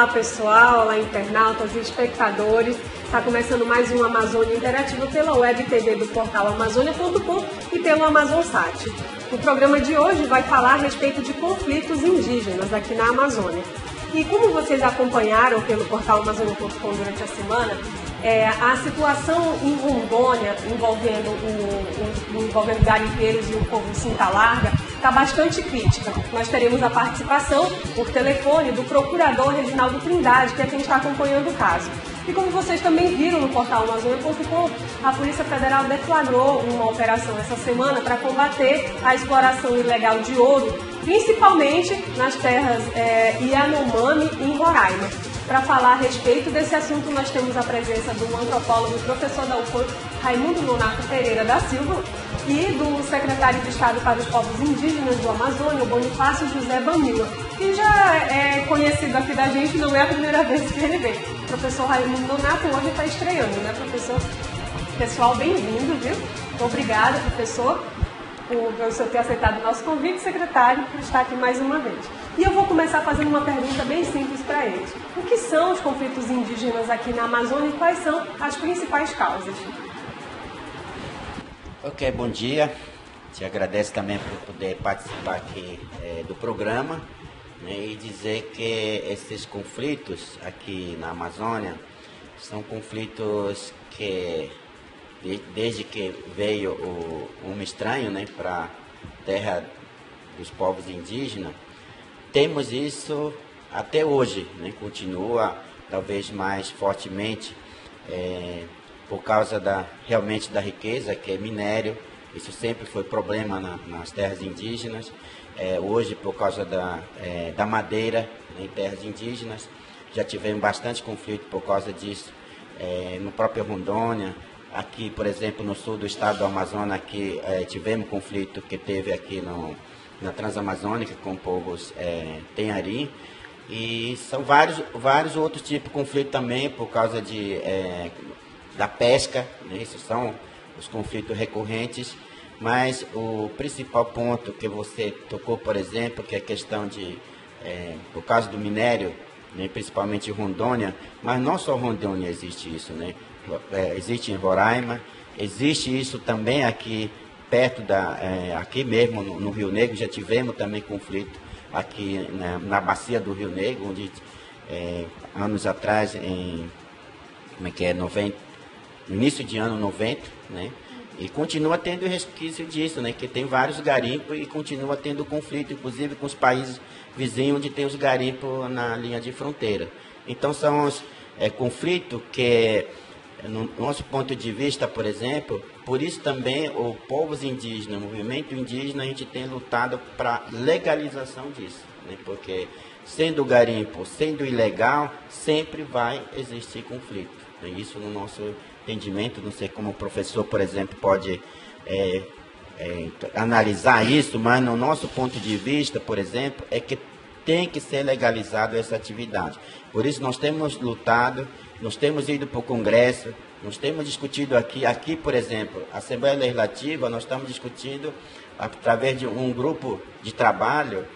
Olá pessoal, olá internautas e espectadores. Está começando mais um Amazônia Interativa pela Web TV do portal Amazônia.com e pelo Amazonsat. O programa de hoje vai falar a respeito de conflitos indígenas aqui na Amazônia. E como vocês acompanharam pelo portal Amazônia.com durante a semana, a situação em Rondônia envolvendo garimpeiros e o povo Cinta Larga está bastante crítica. Nós teremos a participação por telefone do procurador Reginaldo Trindade, que é quem está acompanhando o caso. E como vocês também viram no portal Amazônia.com, a Polícia Federal deflagrou uma operação essa semana para combater a exploração ilegal de ouro, principalmente nas terras Yanomami e em Roraima. Para falar a respeito desse assunto, nós temos a presença do antropólogo e professor da UFAM, Raimundo Nonato Pereira da Silva, e do secretário de Estado para os Povos Indígenas do Amazônia, o Bonifácio José Banila, que já é conhecido aqui da gente, não é a primeira vez que ele vem. O professor Raimundo Nonato hoje está estreando, né, professor? Pessoal, bem-vindo, viu? Obrigada, professor, por o senhor ter aceitado o nosso convite, secretário, por estar aqui mais uma vez. E eu vou começar fazendo uma pergunta bem simples para eles. O que são os conflitos indígenas aqui na Amazônia e quais são as principais causas? Ok, bom dia. Te agradeço também por poder participar aqui do programa, né, e dizer que esses conflitos aqui na Amazônia são conflitos que, desde que veio o homem estranho, né, para a terra dos povos indígenas, temos isso até hoje, né, continua talvez mais fortemente, por causa realmente da riqueza, que é minério. Isso sempre foi problema nas terras indígenas. Hoje, por causa da madeira, né, em terras indígenas, já tivemos bastante conflito por causa disso. No próprio Rondônia, aqui, por exemplo, no sul do estado do Amazonas, aqui, tivemos conflito que teve aqui na Transamazônica com povos Tenhari. E são vários outros tipos de conflito também, por causa da pesca, né? Esses são os conflitos recorrentes, mas o principal ponto que você tocou, por exemplo, que é a questão por causa do minério, né, principalmente em Rondônia, mas não só Rondônia existe isso, né? Existe em Roraima, existe isso também aqui perto aqui mesmo no Rio Negro, já tivemos também conflito aqui na bacia do Rio Negro, onde anos atrás, no início de ano 90, né? E continua tendo resquício disso, né? Que tem vários garimpos e continua tendo conflito, inclusive com os países vizinhos onde tem os garimpos na linha de fronteira. Então são os conflitos que, no nosso ponto de vista, por exemplo, por isso também o povos indígenas, o movimento indígena, a gente tem lutado para legalização disso, né? Porque sendo garimpo, sendo ilegal, sempre vai existir conflito. Isso no nosso entendimento, não sei como o professor, por exemplo, pode analisar isso, mas no nosso ponto de vista, por exemplo, é que tem que ser legalizado essa atividade. Por isso nós temos lutado, nós temos ido para o Congresso, nós temos discutido aqui, por exemplo, a Assembleia Legislativa, nós estamos discutindo através de um grupo de trabalho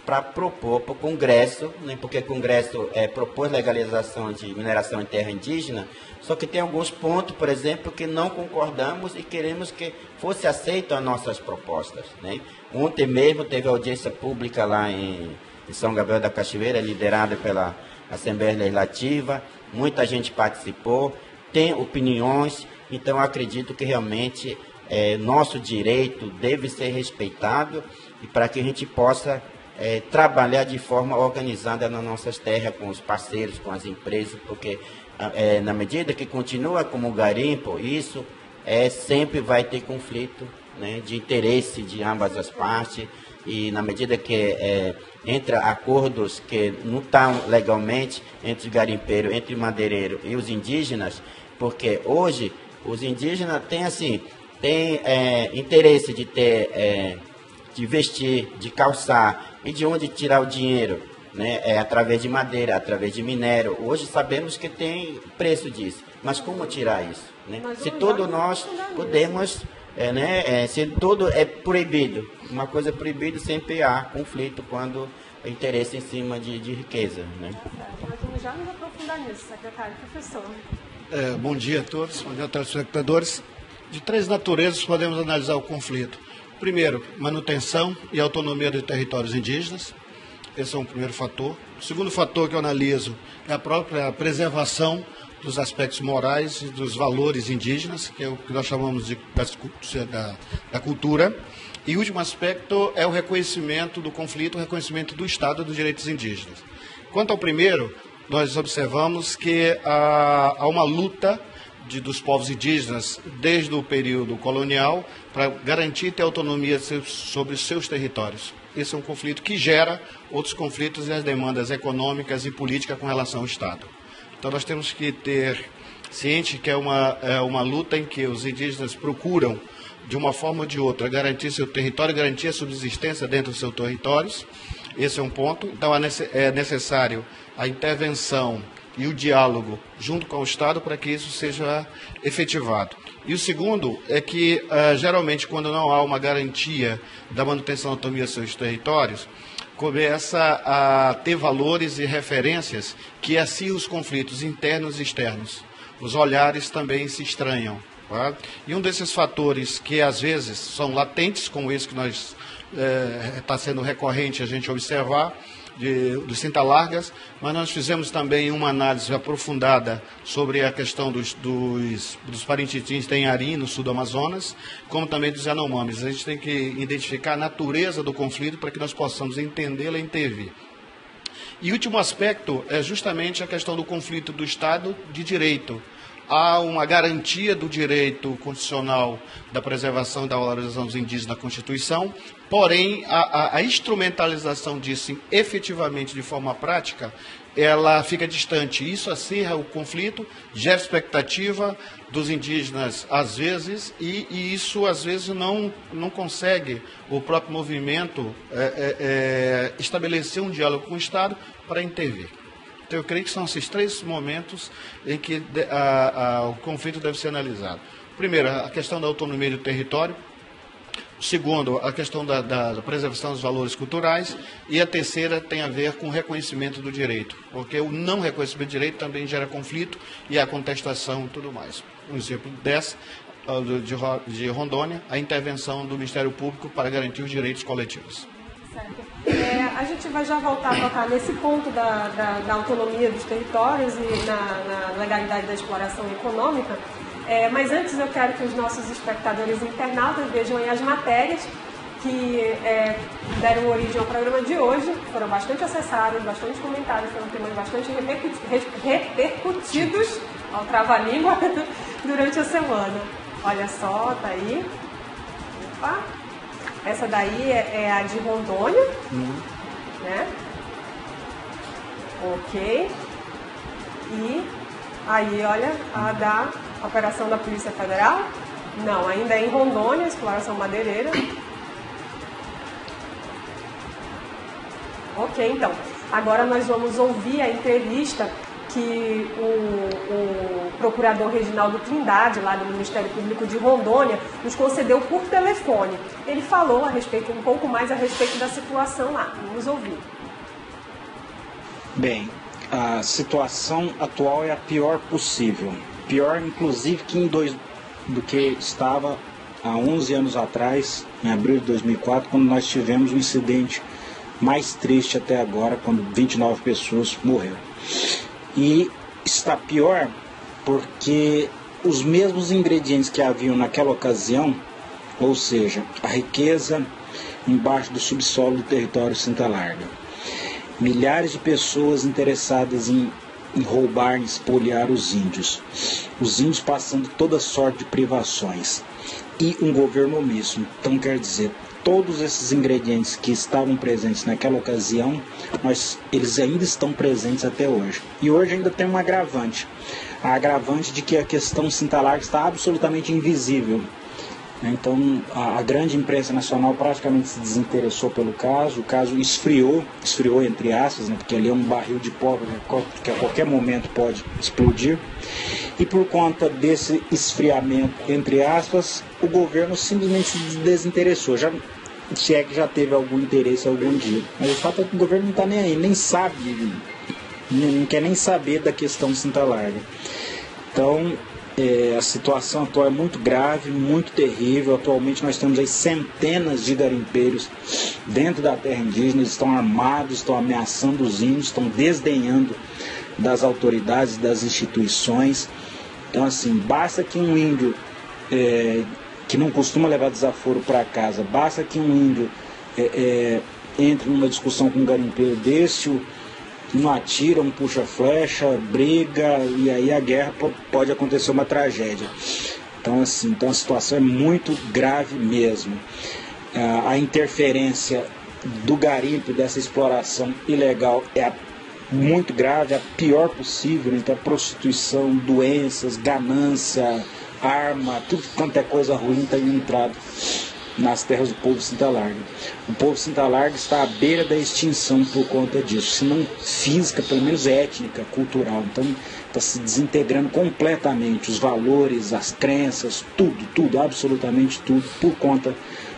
para propor para o Congresso, né, porque o Congresso propôs legalização de mineração em terra indígena, só que tem alguns pontos, por exemplo, que não concordamos e queremos que fosse aceito as nossas propostas, né? Ontem mesmo teve audiência pública lá em São Gabriel da Cachoeira, liderada pela Assembleia Legislativa, muita gente participou, tem opiniões, então acredito que realmente nosso direito deve ser respeitado e para que a gente possa trabalhar de forma organizada nas nossas terras, com os parceiros, com as empresas, porque na medida que continua como garimpo, isso sempre vai ter conflito, né, de interesse de ambas as partes, e na medida que entra acordos que não estão legalmente entre os garimpeiros, entre o madeireiro e os indígenas, porque hoje os indígenas têm interesse de ter, de vestir, de calçar, e de onde tirar o dinheiro, né? Através de madeira, através de minério. Hoje sabemos que tem preço disso, mas como tirar isso, né? Se todos nós podemos, se tudo é proibido, uma coisa proibida, sempre há conflito quando o interesse em cima de riqueza, né? já nos aprofundar nisso, secretário. Professor. Bom dia a todos, bom dia a telespectadores. De três naturezas podemos analisar o conflito. Primeiro, manutenção e autonomia de territórios indígenas. Esse é um primeiro fator. O segundo fator que eu analiso é a própria preservação dos aspectos morais e dos valores indígenas, que é o que nós chamamos da cultura. E o último aspecto é o reconhecimento do conflito, o reconhecimento do Estado dos direitos indígenas. Quanto ao primeiro, nós observamos que há uma luta dos povos indígenas desde o período colonial para garantir ter autonomia sobre os seus territórios. Esse é um conflito que gera outros conflitos e as demandas econômicas e políticas com relação ao Estado. Então nós temos que ter ciente que é uma luta em que os indígenas procuram, de uma forma ou de outra, garantir seu território, garantir a subsistência dentro dos seus territórios. Esse é um ponto. Então é necessário a intervenção e o diálogo junto com o Estado para que isso seja efetivado. E o segundo é que, geralmente, quando não há uma garantia da manutenção da autonomia dos seus territórios, começa a ter valores e referências que acirram os conflitos internos e externos. Os olhares também se estranham. Tá? E um desses fatores que, às vezes, são latentes, como esse que nós está sendo recorrente a gente observar, dos cinta-largas, mas nós fizemos também uma análise aprofundada sobre a questão dos Parintitins Tenharim, no sul do Amazonas, como também dos Yanomamis. A gente tem que identificar a natureza do conflito para que nós possamos entendê-la e intervir. E o último aspecto é justamente a questão do conflito do Estado de Direito. Há uma garantia do direito constitucional da preservação e da valorização dos indígenas na Constituição, porém, a instrumentalização disso efetivamente de forma prática, ela fica distante. Isso acirra o conflito, gera expectativa dos indígenas, às vezes, e isso, às vezes, não consegue o próprio movimento estabelecer um diálogo com o Estado para intervir. Então, eu creio que são esses três momentos em que o conflito deve ser analisado. Primeiro, a questão da autonomia do território. Segundo, a questão da preservação dos valores culturais. E a terceira tem a ver com o reconhecimento do direito, porque o não reconhecimento do direito também gera conflito e a contestação e tudo mais. Um exemplo dessa, de Rondônia, a intervenção do Ministério Público para garantir os direitos coletivos. Certo. A gente vai já voltar a tocar nesse ponto da autonomia dos territórios e na legalidade da exploração econômica, mas antes eu quero que os nossos espectadores internautas vejam aí as matérias que deram origem ao programa de hoje, foram bastante acessadas, bastante comentadas, foram temas bastante repercutidos ao trava-língua durante a semana. Olha só, tá aí. Opa! Essa daí é a de Rondônia, né? Ok. E aí, olha, a da operação da Polícia Federal. Não, ainda é em Rondônia, exploração madeireira. Ok, então. Agora nós vamos ouvir a entrevista que o procurador Reginaldo Trindade, lá do Ministério Público de Rondônia, nos concedeu por telefone. Ele falou um pouco mais a respeito da situação lá. Vamos ouvir. Bem, a situação atual é a pior possível. Pior, inclusive, do que estava há 11 anos atrás, em abril de 2004, quando nós tivemos um incidente mais triste até agora, quando 29 pessoas morreram. E está pior porque os mesmos ingredientes que haviam naquela ocasião, ou seja, a riqueza embaixo do subsolo do território cinta-larga, milhares de pessoas interessadas em roubar, em espoliar os índios passando toda sorte de privações e um governo omisso. Então, quer dizer, todos esses ingredientes que estavam presentes naquela ocasião, eles ainda estão presentes até hoje. E hoje ainda tem um agravante. A agravante de que a questão cinta-larga está absolutamente invisível. Então, a grande imprensa nacional praticamente se desinteressou pelo caso. O caso esfriou entre aspas, né, porque ali é um barril de pólvora que a qualquer momento pode explodir. E por conta desse esfriamento, entre aspas, o governo simplesmente se desinteressou. Se é que já teve algum interesse algum dia. Mas o fato é que o governo não está nem aí, nem sabe não quer nem saber da questão Cinta Larga. Então, a situação atual é muito grave, muito terrível. Atualmente nós temos aí centenas de garimpeiros dentro da terra indígena, eles estão armados, estão ameaçando os índios, estão desdenhando das autoridades, das instituições. Então, assim, basta que um índio que não costuma levar desaforo para casa, basta que um índio entre numa discussão com um garimpeiro desse, um atira, um puxa flecha, briga, e aí a guerra pode acontecer uma tragédia. Então, assim, a situação é muito grave mesmo. A interferência do garimpo, dessa exploração ilegal, é muito grave, a pior possível. Então, prostituição, doenças, ganância, arma, tudo quanto é coisa ruim está entrado nas terras do povo Cinta Larga. O povo Cinta Larga está à beira da extinção por conta disso, se não física, pelo menos étnica, cultural. Então está se desintegrando completamente os valores, as crenças, tudo, absolutamente tudo, por conta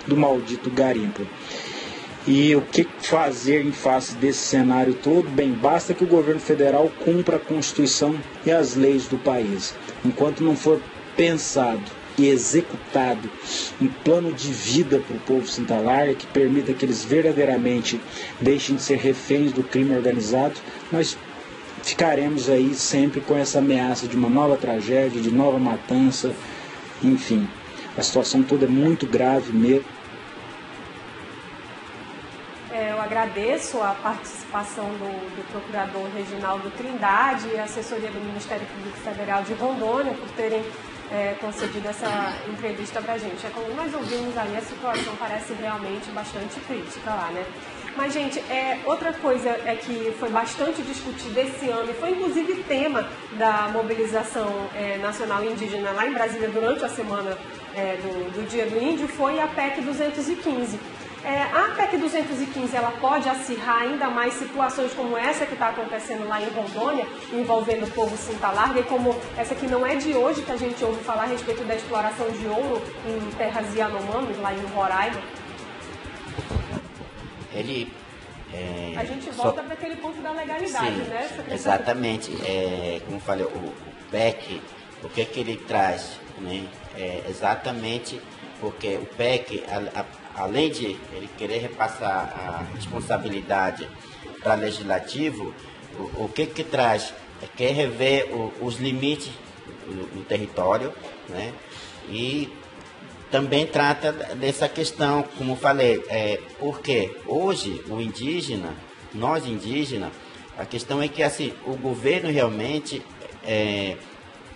do maldito garimpo. E o que fazer em face desse cenário todo? Bem, basta que o governo federal cumpra a Constituição e as leis do país. Enquanto não for pensado e executado um plano de vida para o povo Cinta Larga que permita que eles verdadeiramente deixem de ser reféns do crime organizado, nós ficaremos aí sempre com essa ameaça de uma nova tragédia, de nova matança, enfim. A situação toda é muito grave mesmo. Eu agradeço a participação do procurador Reginaldo Trindade e a assessoria do Ministério Público Federal de Rondônia por terem concedido essa entrevista para a gente. Como nós ouvimos aí, a situação parece realmente bastante crítica lá, né? Mas, gente, outra coisa que foi bastante discutida esse ano, e foi inclusive tema da mobilização nacional indígena lá em Brasília durante a semana do Dia do Índio, foi a PEC 215. A PEC 215 ela pode acirrar ainda mais situações como essa que está acontecendo lá em Rondônia, envolvendo o povo Cinta Larga, e como essa que não é de hoje que a gente ouve falar a respeito da exploração de ouro em terras Yanomamis, lá em Roraima. A gente volta para aquele ponto da legalidade, sim, né? Exatamente. Como eu falei, o PEC, o que ele traz, né? Exatamente porque o PEC, além de ele querer repassar a responsabilidade para o legislativo, o que traz? Quer rever os limites do território, né? E também trata dessa questão, como eu falei, porque hoje o indígena, nós indígenas, a questão é que assim, o governo realmente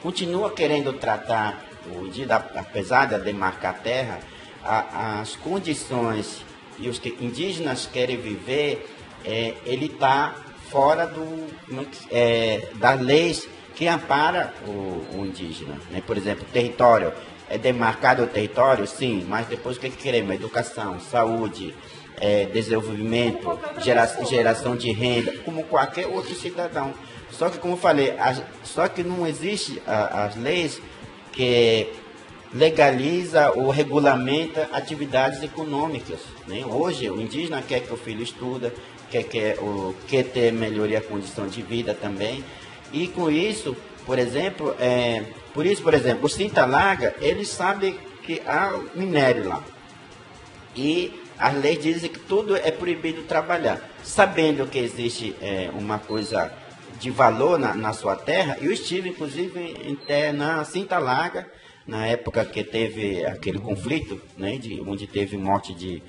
continua querendo tratar o indígena, apesar de demarcar a terra, as condições e os que indígenas querem viver, ele está fora das leis que amparam o indígena, né? Por exemplo, território. É demarcado o território? Sim, mas depois o que queremos? Educação, saúde, desenvolvimento, geração de renda, como qualquer outro cidadão. Só que, como eu falei, só que não existe as leis que legaliza ou regulamenta atividades econômicas, né? Hoje, o indígena quer que o filho estuda, quer ter melhoria a condição de vida também. E com isso, por exemplo, o Cinta Larga, ele sabe que há minério lá. E as leis dizem que tudo é proibido trabalhar. Sabendo que existe uma coisa de valor na sua terra, eu estive, inclusive, na Cinta Larga, na época que teve aquele conflito, né, onde teve morte de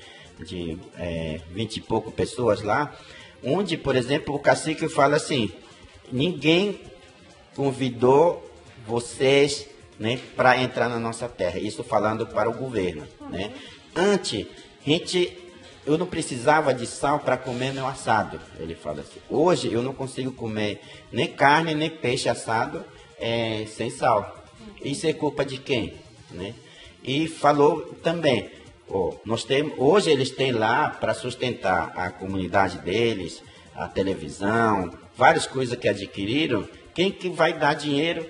20 e pouco pessoas lá, onde, por exemplo, o cacique fala assim, ninguém convidou vocês, né, para entrar na nossa terra. Isso falando para o governo, né? Antes, eu não precisava de sal para comer meu assado, ele fala assim. Hoje eu não consigo comer nem carne, nem peixe assado sem sal. Isso é culpa de quem, né? E falou também, hoje eles têm lá para sustentar a comunidade deles, a televisão, várias coisas que adquiriram. Quem que vai dar dinheiro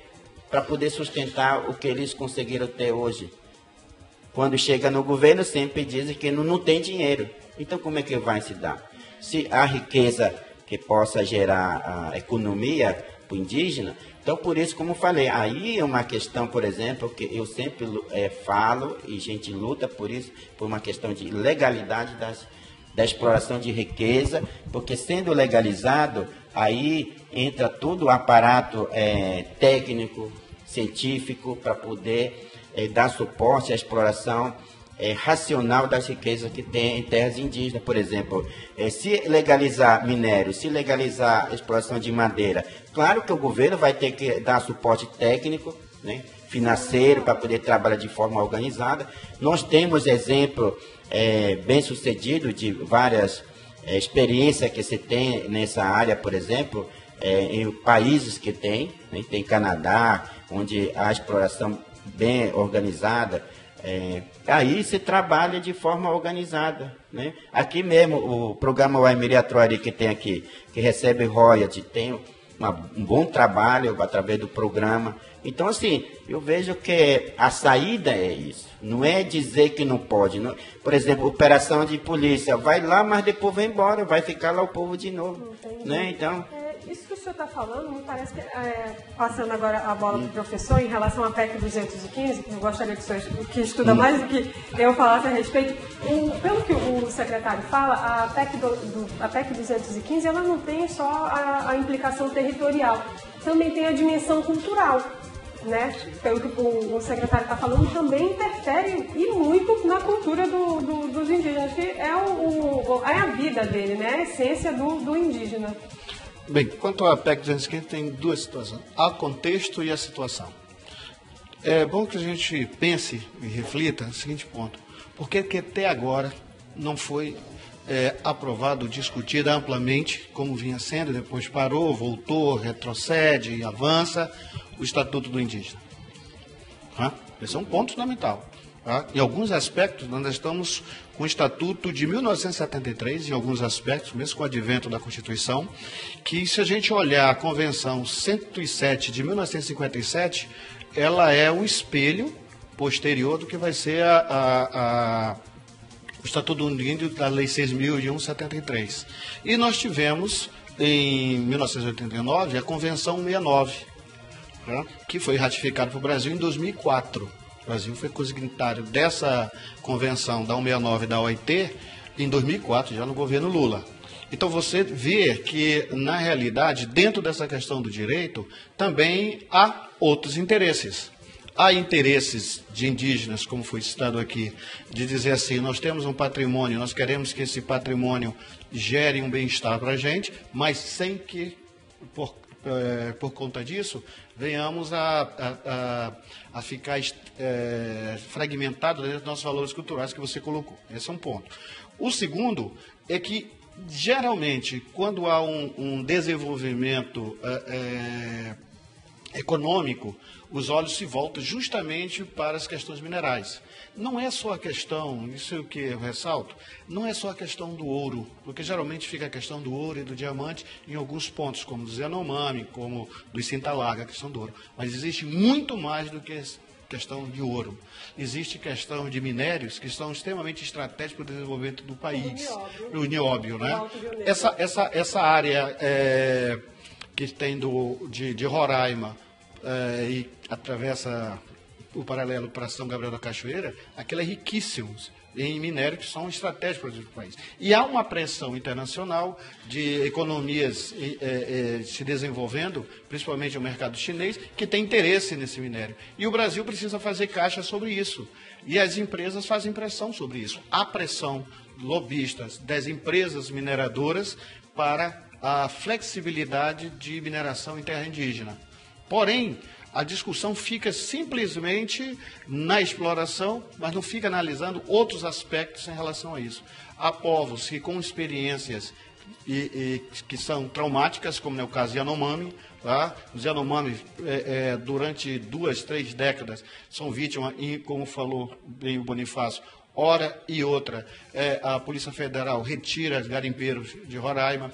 para poder sustentar o que eles conseguiram ter hoje? Quando chega no governo, sempre dizem que não tem dinheiro. Então, como é que vai se dar? Se a riqueza que possa gerar a economia para o indígena. Então, por isso, como falei, aí é uma questão, por exemplo, que eu sempre falo e a gente luta por isso, por uma questão de legalidade da exploração de riqueza, porque sendo legalizado, aí entra todo o aparato técnico, científico, para poder dar suporte à exploração racional das riquezas que tem em terras indígenas. Por exemplo, se legalizar minério, se legalizar a exploração de madeira, claro que o governo vai ter que dar suporte técnico, né, financeiro, para poder trabalhar de forma organizada. Nós temos exemplo bem sucedido de várias experiências que se tem nessa área, por exemplo, em países que tem, né, tem Canadá, onde a exploração bem organizada, aí se trabalha de forma organizada, né? Aqui mesmo, o programa Waimiri Atuari que tem aqui, que recebe royalties, tem um bom trabalho através do programa. Então, assim, eu vejo que a saída é isso. Não é dizer que não pode. Não. Por exemplo, operação de polícia, vai lá, mas depois vai embora, vai ficar lá o povo de novo. Né? Então... Isso que o senhor está falando, me parece que, passando agora a bola para o professor, em relação à PEC 215, que eu gostaria que o senhor, que estuda mais do que eu falasse a respeito, pelo que o secretário fala, a PEC 215, ela não tem só a implicação territorial, também tem a dimensão cultural. Né? Pelo que o secretário está falando, também interfere e muito na cultura dos indígenas, que é a vida dele, né? A essência do indígena. Bem, quanto à PEC 215, tem duas situações. Há contexto e a situação. É bom que a gente pense e reflita o seguinte ponto. Por que até agora não foi aprovado, discutido amplamente, como vinha sendo, depois parou, voltou, retrocede e avança, o Estatuto do Indígena? Esse é um ponto fundamental. Em alguns aspectos, nós estamos com o Estatuto de 1973, em alguns aspectos, mesmo com o advento da Constituição, que se a gente olhar a Convenção 107 de 1957, ela é um espelho posterior do que vai ser o Estatuto do Índio da Lei 6.001/73. E nós tivemos, em 1989, a Convenção 69, que foi ratificada pelo Brasil em 2004. O Brasil foi consignatário dessa convenção da 169 da OIT em 2004, já no governo Lula. Então você vê que, na realidade, dentro dessa questão do direito, também há outros interesses. Há interesses de indígenas, como foi citado aqui, de dizer assim, nós temos um patrimônio, nós queremos que esse patrimônio gere um bem-estar para a gente, mas sem que, por conta disso, venhamos a ficar fragmentado dentro dos nossos valores culturais que você colocou. Esse é um ponto. O segundo é que, geralmente, quando há um desenvolvimento econômico, os olhos se voltam justamente para as questões minerais. Não é só a questão, isso é o que eu ressalto, não é só a questão do ouro, porque geralmente fica a questão do ouro e do diamante em alguns pontos, como do Yanomami, como do Cinta-Larga, a questão do ouro. Mas existe muito mais do que questão de ouro. Existe questão de minérios que são extremamente estratégicos para o desenvolvimento do país. O nióbio, né? Essa área que tem de Roraima e atravessa o paralelo para São Gabriel da Cachoeira, aquilo é riquíssimo em minérios que são estratégicos para o país. E há uma pressão internacional de economias se desenvolvendo, principalmente o mercado chinês, que tem interesse nesse minério. E o Brasil precisa fazer caixa sobre isso. E as empresas fazem pressão sobre isso. Há pressão lobistas das empresas mineradoras para a flexibilidade de mineração em terra indígena. Porém, a discussão fica simplesmente na exploração, mas não fica analisando outros aspectos em relação a isso. Há povos que, com experiências que são traumáticas, como é o caso de Yanomami, os Yanomami, durante 2, 3 décadas, são vítimas, e como falou bem o Bonifácio, hora e outra, a Polícia Federal retira garimpeiros de Roraima.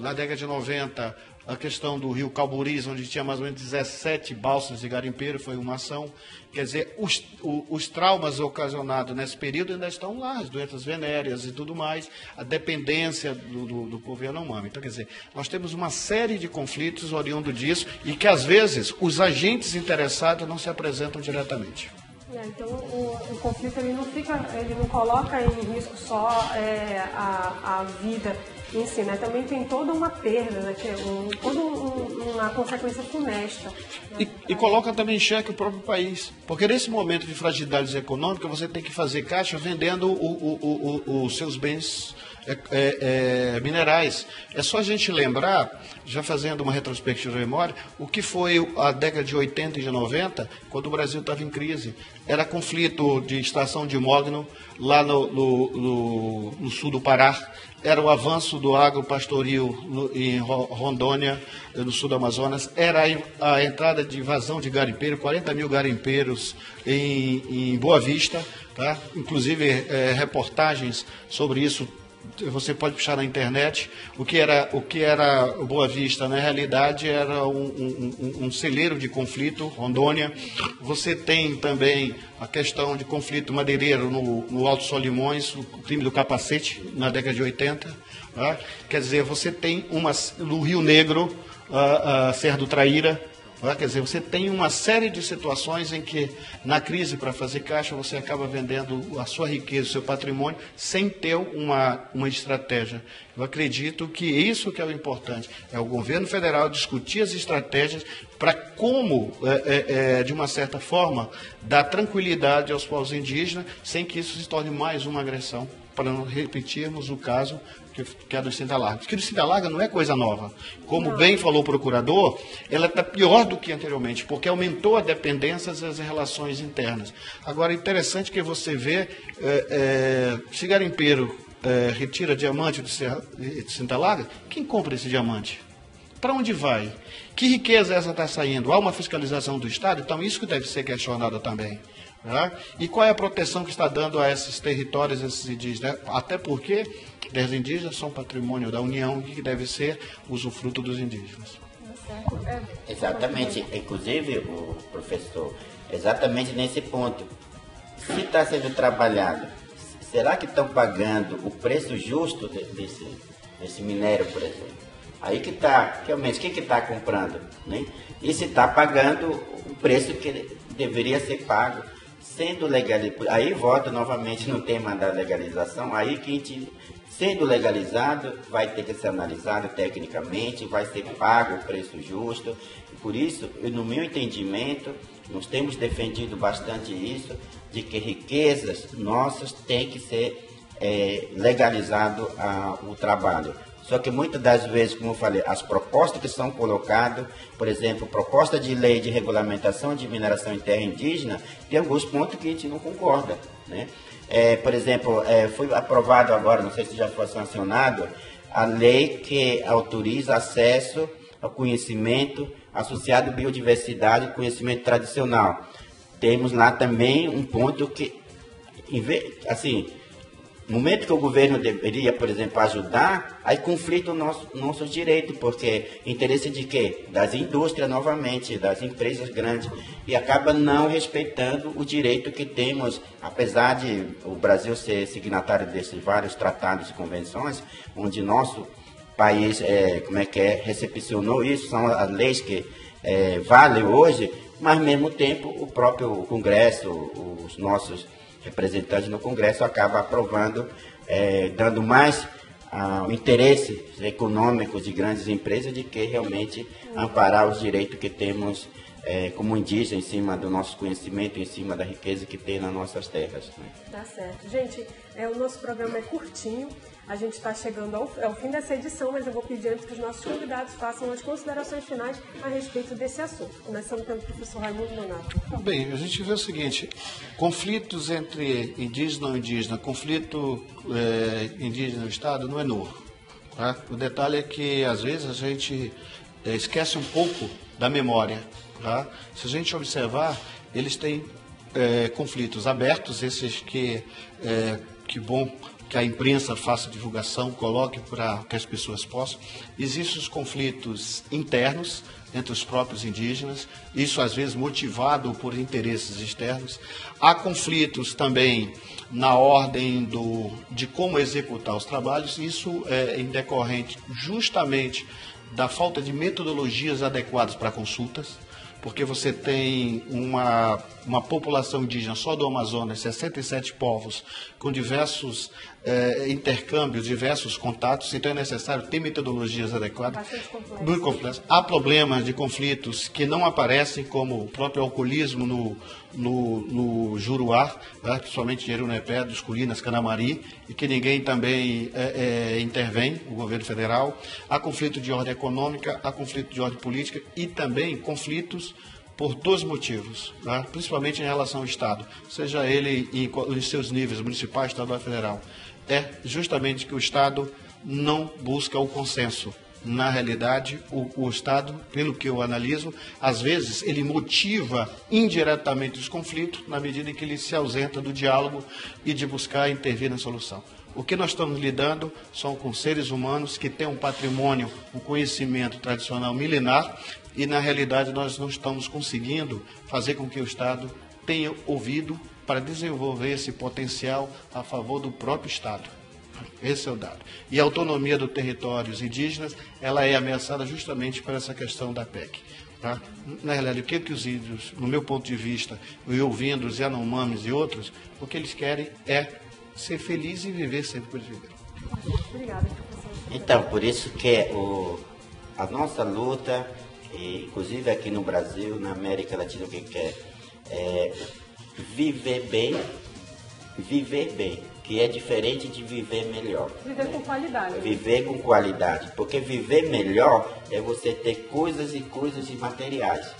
Na década de 90, a questão do rio Calburis, onde tinha mais ou menos 17 balsas de garimpeiro, foi uma ação. Quer dizer, os traumas ocasionados nesse período ainda estão lá, as doenças venéreas e tudo mais, a dependência do povo Yanomami. Então, quer dizer, nós temos uma série de conflitos oriundos disso e que, às vezes, os agentes interessados não se apresentam diretamente. Então o conflito ele não coloca em risco só a vida em si, né? Também tem toda uma perda, né? Toda uma consequência funesta. Né? E coloca também em xeque o próprio país, porque nesse momento de fragilidade econômica você tem que fazer caixa vendendo os seus bens minerais. É só a gente lembrar, já fazendo uma retrospectiva de memória, o que foi a década de 80 e de 90, quando o Brasil estava em crise. Era conflito de extração de mogno lá no sul do Pará, era o avanço do agropastoril em Rondônia, no sul do Amazonas, era a entrada de invasão de garimpeiro, 40 mil garimpeiros em Boa Vista, tá? Inclusive reportagens sobre isso. Você pode puxar na internet. O que era Boa Vista, na realidade, era um celeiro de conflito, Rondônia. Você tem também a questão de conflito madeireiro no Alto Solimões, o crime do capacete, na década de 80. Tá? Quer dizer, você tem no Rio Negro, a Serra do Traíra. Quer dizer, você tem uma série de situações em que, na crise, para fazer caixa, você acaba vendendo a sua riqueza, o seu patrimônio, sem ter uma estratégia. Eu acredito que isso que é o importante, é o governo federal discutir as estratégias para como, de uma certa forma, dar tranquilidade aos povos indígenas, sem que isso se torne mais uma agressão, para não repetirmos o caso que é do Cinta Larga. Porque o Cinta Larga não é coisa nova. Como bem falou o procurador, ela está pior do que anteriormente, porque aumentou a dependência e as relações internas. Agora, interessante que você vê, se garimpeiro retira diamante de Cinta Larga, quem compra esse diamante? Para onde vai? Que riqueza essa está saindo? Há uma fiscalização do Estado? Então, isso que deve ser questionado também. Né? E qual é a proteção que está dando a esses territórios, esses indígenas? Até porque terras indígenas são patrimônio da União e que deve ser usufruto dos indígenas. Exatamente. Inclusive, o professor, exatamente nesse ponto. Se está sendo trabalhado, será que estão pagando o preço justo desse minério, por exemplo? Aí que está, realmente, quem que está comprando? Né? E se está pagando o preço que deveria ser pago, sendo legalizado. Aí volta novamente no tema da legalização, aí que a gente, sendo legalizado, vai ter que ser analisado tecnicamente, vai ser pago o preço justo. E por isso, no meu entendimento, nós temos defendido bastante isso, de que riquezas nossas têm que ser legalizado o trabalho. Só que muitas das vezes, como eu falei, as propostas que são colocadas, por exemplo, proposta de lei de regulamentação de mineração em terra indígena, tem alguns pontos que a gente não concorda, né? Por exemplo, foi aprovado agora, não sei se já foi sancionado, a lei que autoriza acesso ao conhecimento associado à biodiversidade e conhecimento tradicional. Temos lá também um ponto que, assim, no momento que o governo deveria, por exemplo, ajudar, aí conflita o nosso direito, porque interesse de quê? Das indústrias, novamente, das empresas grandes, e acaba não respeitando o direito que temos, apesar de o Brasil ser signatário desses vários tratados e convenções, onde nosso país, recepcionou isso, são as leis que valem hoje, mas ao mesmo tempo o próprio Congresso, os nossos representantes no Congresso acabam aprovando, dando mais interesses econômicos de grandes empresas de que realmente amparar os direitos que temos como indígenas em cima do nosso conhecimento, em cima da riqueza que tem nas nossas terras. Né? Tá certo. Gente, o nosso programa é curtinho, a gente está chegando ao fim dessa edição, mas eu vou pedir antes que os nossos convidados façam as considerações finais a respeito desse assunto. Começando pelo professor Raimundo Nonato. Bem, a gente vê o seguinte, conflitos entre indígena e não indígena, conflito indígena no Estado não é novo. Tá? O detalhe é que, às vezes, a gente esquece um pouco da memória. Tá? Se a gente observar, eles têm conflitos abertos, esses que que a imprensa faça divulgação, coloque para que as pessoas possam. Existem os conflitos internos entre os próprios indígenas, isso às vezes motivado por interesses externos. Há conflitos também na ordem de como executar os trabalhos, isso é em decorrente justamente da falta de metodologias adequadas para consultas, porque você tem uma população indígena só do Amazonas, 67 povos, com diversos intercâmbios, diversos contatos, então é necessário ter metodologias adequadas. Muito complexo. Há problemas de conflitos que não aparecem, como o próprio alcoolismo no Juruá, né, principalmente em Jerunepé, dos Colinas, Canamari, e que ninguém também intervém, o governo federal. Há conflito de ordem econômica, há conflito de ordem política e também conflitos por dois motivos, né? Principalmente em relação ao Estado, seja ele em seus níveis municipais, estadual e federal. É justamente que o Estado não busca o consenso. Na realidade, o Estado, pelo que eu analiso, às vezes ele motiva indiretamente os conflitos na medida em que ele se ausenta do diálogo e de buscar intervir na solução. O que nós estamos lidando são com seres humanos que têm um patrimônio, um conhecimento tradicional milenar e, na realidade, nós não estamos conseguindo fazer com que o Estado tenha ouvido para desenvolver esse potencial a favor do próprio Estado. Esse é o dado. E a autonomia dos territórios indígenas, ela é ameaçada justamente por essa questão da PEC. Tá? Na realidade, o que os índios, no meu ponto de vista, e ouvindo os Yanomamis e outros, o que eles querem é ser felizes e viver sempre como eles viveram. Obrigada, professor. Então, por isso que a nossa luta, inclusive aqui no Brasil, na América Latina, o que quer é viver bem, que é diferente de viver melhor. Viver com qualidade. Viver com qualidade, porque viver melhor é você ter coisas e coisas e materiais.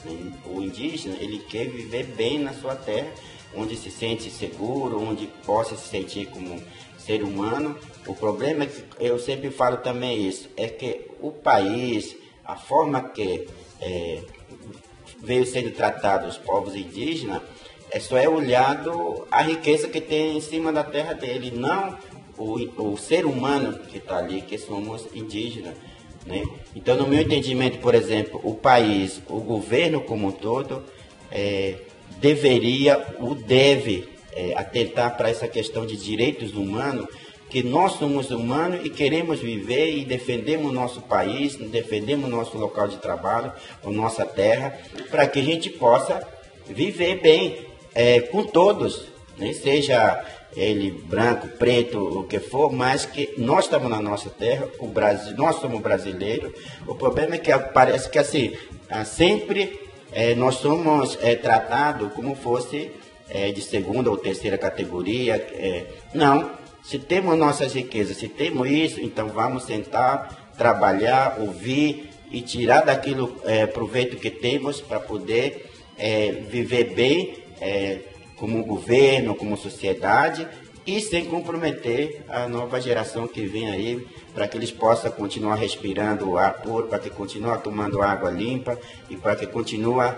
O indígena, ele quer viver bem na sua terra, onde se sente seguro, onde possa se sentir como ser humano. O problema é que, eu sempre falo também isso, é que o país, a forma que veio sendo tratado os povos indígenas, só é olhado a riqueza que tem em cima da terra dele, não o ser humano que está ali, que somos indígenas. Né? Então, no meu entendimento, por exemplo, o país, o governo como um todo, deve atentar para essa questão de direitos humanos, que nós somos humanos e queremos viver e defendemos o nosso país, defendemos o nosso local de trabalho, a nossa terra, para que a gente possa viver bem com todos, nem seja ele branco, preto, o que for, mas que nós estamos na nossa terra, o Brasil, nós somos brasileiros. O problema é que parece que assim, sempre nós somos tratados como fosse de segunda ou terceira categoria. Não, se temos nossas riquezas, se temos isso, então vamos sentar, trabalhar, ouvir e tirar daquilo proveito que temos para poder viver bem, como governo, como sociedade, e sem comprometer a nova geração que vem aí, para que eles possam continuar respirando o ar puro, para que continuem tomando água limpa e para que continuem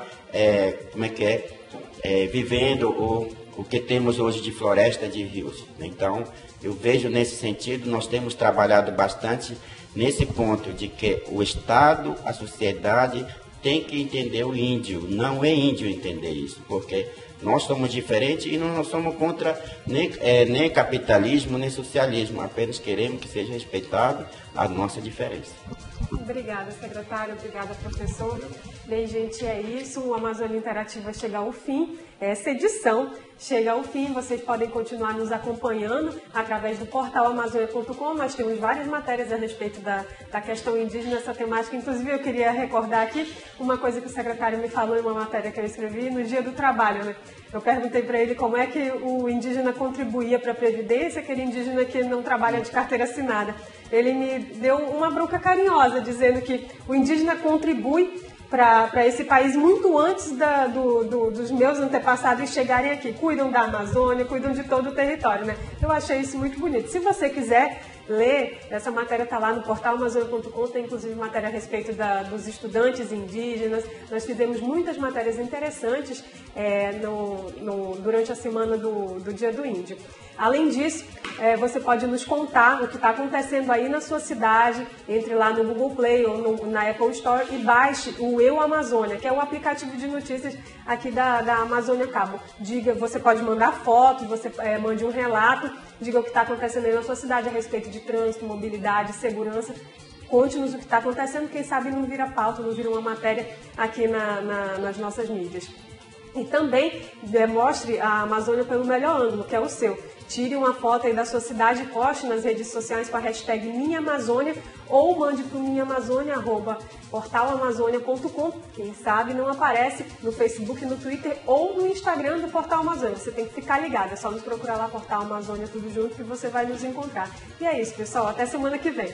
vivendo o que temos hoje de floresta, de rios. Então, eu vejo nesse sentido, nós temos trabalhado bastante nesse ponto de que o Estado, a sociedade, tem que entender o índio. Não é índio entender isso, porque nós somos diferentes e não somos contra nem capitalismo, nem socialismo. Apenas queremos que seja respeitado a nossa diferença. Obrigada, secretário. Obrigada, professor. Bem, gente, é isso. O Amazônia Interativa chega ao fim. Essa edição chega ao fim. Vocês podem continuar nos acompanhando através do portal amazônia.com. Nós temos várias matérias a respeito da questão indígena, essa temática. Inclusive, eu queria recordar aqui uma coisa que o secretário me falou em uma matéria que eu escrevi no Dia do Trabalho, né? Eu perguntei para ele como é que o indígena contribuía para a Previdência, aquele indígena que não trabalha de carteira assinada. Ele me deu uma bronca carinhosa, dizendo que o indígena contribui para esse país muito antes dos meus antepassados chegarem aqui. Cuidam da Amazônia, cuidam de todo o território, né? Eu achei isso muito bonito. Se você quiser ler, essa matéria está lá no portal Amazônia.com, tem inclusive matéria a respeito dos estudantes indígenas. Nós fizemos muitas matérias interessantes durante a semana do Dia do Índio. Além disso, você pode nos contar o que está acontecendo aí na sua cidade. Entre lá no Google Play ou na Apple Store e baixe o Eu Amazônia, que é o aplicativo de notícias aqui da Amazônia Cabo. Você pode mandar foto, você mande um relato, diga o que está acontecendo aí na sua cidade a respeito de trânsito, mobilidade, segurança. Conte-nos o que está acontecendo, quem sabe não vira pauta, não vira uma matéria aqui nas nossas mídias. E também mostre a Amazônia pelo melhor ângulo, que é o seu. Tire uma foto aí da sua cidade e poste nas redes sociais com a hashtag Minha Amazônia ou mande para o minhaamazônia@portalamazônia.com. Quem sabe não aparece no Facebook, no Twitter ou no Instagram do Portal Amazônia. Você tem que ficar ligado, é só nos procurar lá, Portal Amazônia, tudo junto, que você vai nos encontrar. E é isso, pessoal. Até semana que vem.